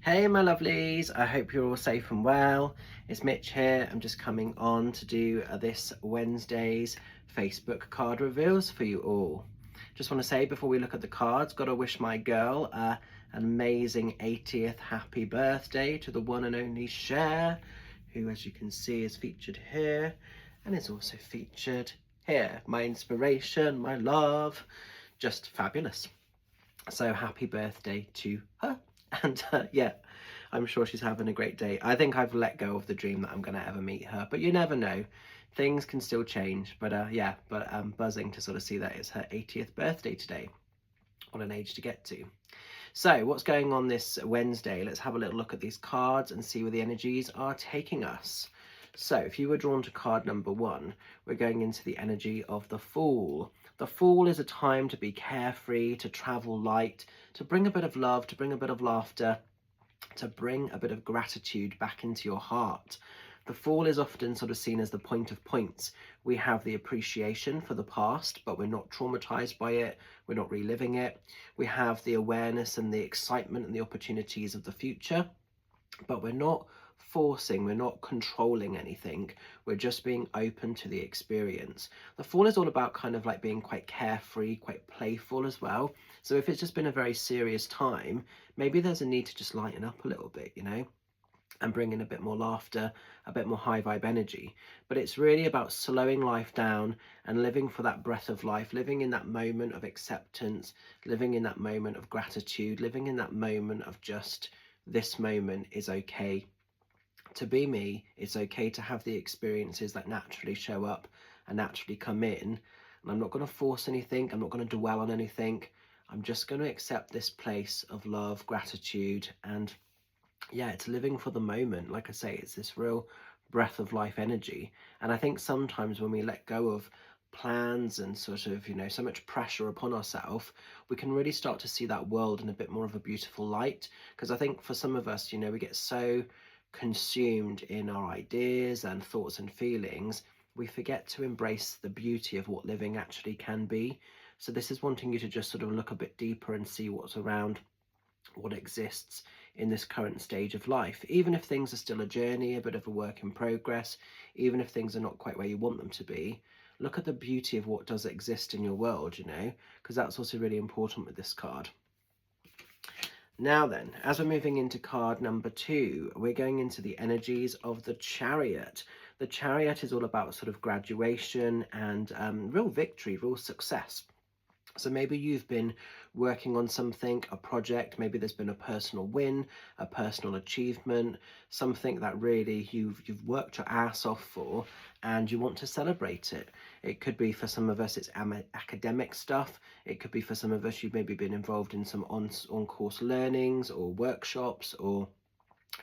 Hey my lovelies, I hope you're all safe and well. It's Mitch here. I'm just coming on to do this Wednesday's Facebook card reveals for you all. Just want to say before we look at the cards, gotta wish my girl an amazing 80th happy birthday to the one and only Cher, who as you can see is featured here and is also featured here. My inspiration, my love, just fabulous. So happy birthday to her. And yeah, I'm sure she's having a great day. I think I've let go of the dream that I'm going to ever meet her, but you never know. Things can still change. But yeah, but I'm buzzing to sort of see that it's her 80th birthday today. What an age to get to. So what's going on this Wednesday? Let's have a little look at these cards and see where the energies are taking us. So if you were drawn to card number 1, we're going into the energy of the Fool. The Fool is a time to be carefree, to travel light, to bring a bit of love, to bring a bit of laughter, to bring a bit of gratitude back into your heart. The Fool is often sort of seen as the point of points. We have the appreciation for the past, but we're not traumatized by it. We're not reliving it. We have the awareness and the excitement and the opportunities of the future, but we're not forcing, we're not controlling anything. We're just being open to the experience. The Fool is all about kind of like being quite carefree, quite playful as well. So if it's just been a very serious time, maybe there's a need to just lighten up a little bit, you know, and bring in a bit more laughter, a bit more high vibe energy. But it's really about slowing life down and living for that breath of life, living in that moment of acceptance, living in that moment of gratitude, living in that moment of just, this moment is okay to be me. It's okay to have the experiences that naturally show up and naturally come in. And I'm not going to force anything. I'm not going to dwell on anything. I'm just going to accept this place of love, gratitude, and yeah, it's living for the moment. Like I say, it's this real breath of life energy. And I think sometimes when we let go of plans and sort of, you know, so much pressure upon ourselves, we can really start to see that world in a bit more of a beautiful light. Because I think for some of us, you know, we get so consumed in our ideas and thoughts and feelings, we forget to embrace the beauty of what living actually can be. So this is wanting you to just sort of look a bit deeper and see what's around, what exists in this current stage of life. Even if things are still a journey, a bit of a work in progress, even if things are not quite where you want them to be, look at the beauty of what does exist in your world, you know, because that's also really important with this card. Now then, as we're moving into card number 2, we're going into the energies of the Chariot. The Chariot is all about sort of graduation and real victory, real success. So maybe you've been working on something, a project, maybe there's been a personal win, a personal achievement, something that really you've worked your ass off for and you want to celebrate it. It could be for some of us it's academic stuff. It could be for some of us you've maybe been involved in some on-course learnings or workshops or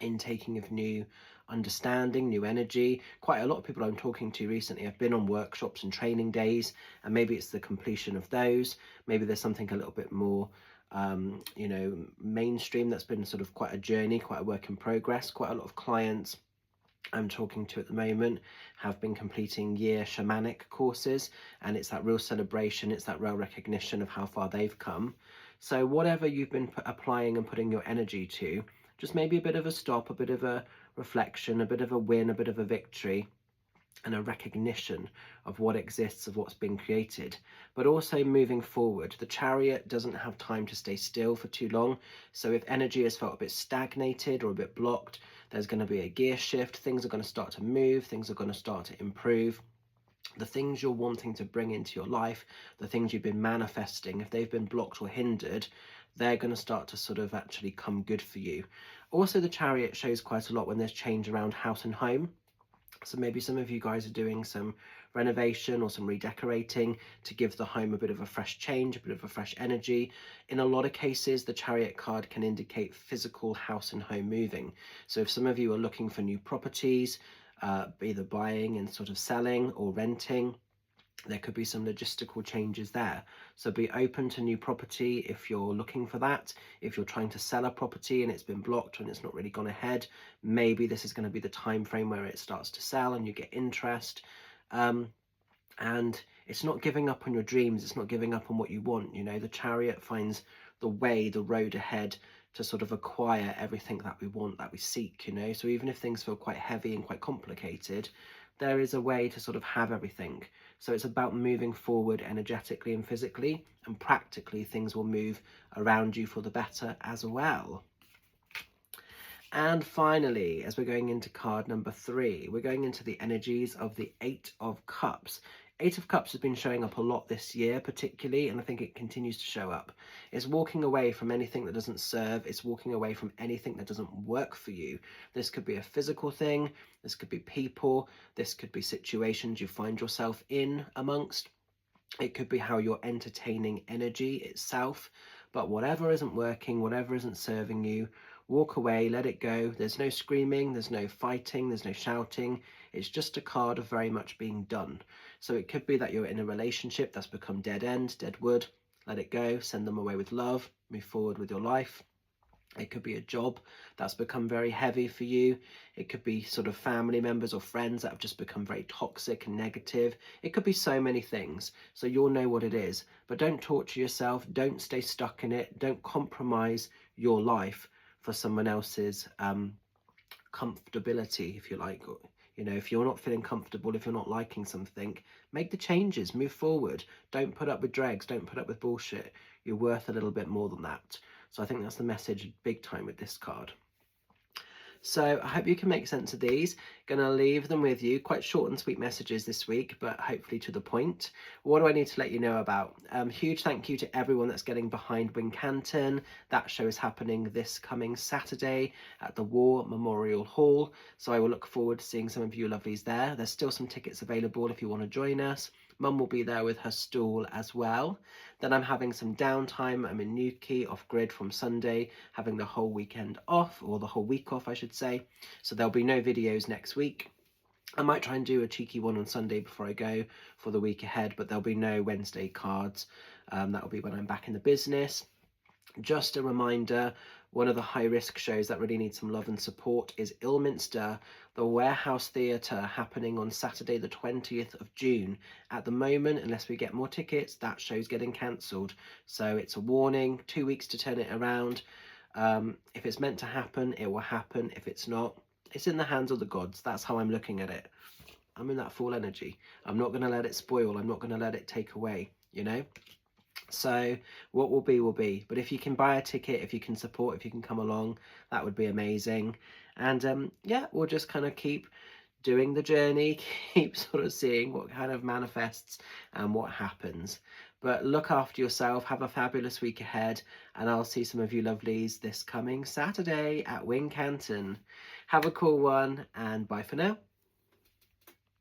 intaking of new understanding, new energy. Quite a lot of people I'm talking to recently have been on workshops and training days, and maybe it's the completion of those. Maybe there's something a little bit more you know, mainstream that's been sort of quite a journey, quite a work in progress. Quite a lot of clients I'm talking to at the moment have been completing year shamanic courses, and it's that real celebration, it's that real recognition of how far they've come. So whatever you've been applying and putting your energy to, just maybe a bit of a stop, a bit of a reflection, a bit of a win, a bit of a victory, and a recognition of what exists, of what's been created, but also moving forward. The Chariot doesn't have time to stay still for too long. So if energy has felt a bit stagnated or a bit blocked, there's going to be a gear shift. Things are going to start to move. Things are going to start to improve. The things you're wanting to bring into your life, the things you've been manifesting, if they've been blocked or hindered, they're going to start to sort of actually come good for you. Also, the Chariot shows quite a lot when there's change around house and home. So maybe some of you guys are doing some renovation or some redecorating to give the home a bit of a fresh change, a bit of a fresh energy. In a lot of cases, the Chariot card can indicate physical house and home moving. So if some of you are looking for new properties, either buying and sort of selling or renting, there could be some logistical changes there. So be open to new property if you're looking for that. If you're trying to sell a property and it's been blocked and it's not really gone ahead, maybe this is going to be the time frame where it starts to sell and you get interest. And it's not giving up on your dreams. It's not giving up on what you want. You know, the Chariot finds the road ahead to sort of acquire everything that we want, that we seek, you know. So even if things feel quite heavy and quite complicated, there is a way to sort of have everything. So it's about moving forward energetically and physically, and practically things will move around you for the better as well. And finally, as we're going into card number 3, we're going into the energies of the 8 of Cups. 8 of Cups has been showing up a lot this year particularly, and I think it continues to show up. It's walking away from anything that doesn't serve. It's walking away from anything that doesn't work for you. This could be a physical thing. This could be people. This could be situations you find yourself in amongst. It could be how you're entertaining energy itself. But whatever isn't working, whatever isn't serving you, walk away, let it go. There's no screaming, there's no fighting, there's no shouting. It's just a card of very much being done. So it could be that you're in a relationship that's become dead end, dead wood. Let it go, send them away with love, move forward with your life. It could be a job that's become very heavy for you. It could be sort of family members or friends that have just become very toxic and negative. It could be so many things. So you'll know what it is. But don't torture yourself. Don't stay stuck in it. Don't compromise your life for someone else's comfortability, if you like. You know, if you're not feeling comfortable, if you're not liking something, make the changes, move forward. Don't put up with dregs. Don't put up with bullshit. You're worth a little bit more than that. So I think that's the message big time with this card. So I hope you can make sense of these. Going to leave them with you. Quite short and sweet messages this week, but hopefully to the point. What do I need to let you know about? Huge thank you to everyone that's getting behind Wincanton. That show is happening this coming Saturday at the War Memorial Hall. So I will look forward to seeing some of you lovelies there. There's still some tickets available if you want to join us. Mum will be there with her stall as well. Then I'm having some downtime. I'm in Newquay off grid from Sunday, having the whole weekend off, or the whole week off I should say. So there'll be no videos next week. I might try and do a cheeky one on Sunday before I go for the week ahead, but there'll be no Wednesday cards. That'll be when I'm back in the business. Just a reminder, one of the high-risk shows that really needs some love and support is Ilminster, the Warehouse Theatre, happening on Saturday the 20th of June. At the moment, unless we get more tickets, that show's getting cancelled. So it's a warning, 2 weeks to turn it around. If it's meant to happen, it will happen. If it's not, it's in the hands of the gods. That's how I'm looking at it. I'm in that full energy. I'm not going to let it spoil. I'm not going to let it take away, you know? So what will be will be. But if you can buy a ticket, if you can support, if you can come along, that would be amazing. And yeah, we'll just kind of keep doing the journey, keep sort of seeing what kind of manifests and what happens. But look after yourself, have a fabulous week ahead, and I'll see some of you lovelies this coming Saturday at Wincanton. Have a cool one, and bye for now.